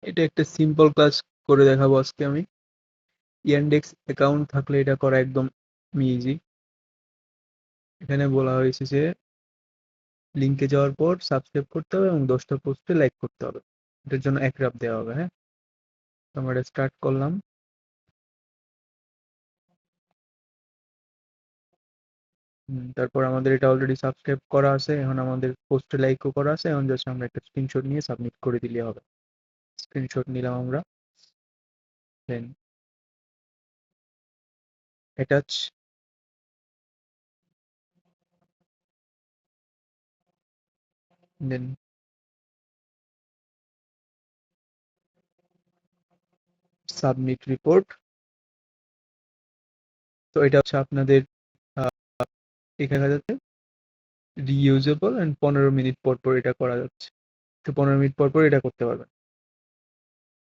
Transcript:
এটা একটা simple class করে দেখাবো আজকে আমি। ইয়ানডেক্স অ্যাকাউন্ট থাকলে এটা করা একদম ইজি। এখানে বলা হয়েছে যে লিঙ্কে যাওয়ার পর সাবস্ক্রাইব করতে হবে এবং 10টা পোস্টে লাইক করতে হবে। এটার জন্য এক রাত দেওয়া হবে। হ্যাঁ, তো আমরা এটা স্টার্ট করলাম। তারপর আমাদের এটা অলরেডি সাবস্ক্রাইব করা আছে, এখন আমাদের পোস্টে লাইকও করা আছে, এখন জাস্ট আমরা একটা স্ক্রিনশট নিয়ে সাবমিট করে দিলে হবে। স্ক্রিনশট নিলাম আমরা, দেন অ্যাটাচ, দেন সাবমিট রিপোর্ট। তো এটা হচ্ছে আপনাদের এখানে যাচ্ছে রিইউজেবল এন্ড 15 মিনিট পর পর এটা করা যাচ্ছে। তো 15 মিনিট পর পর এটা করতে পারবেন।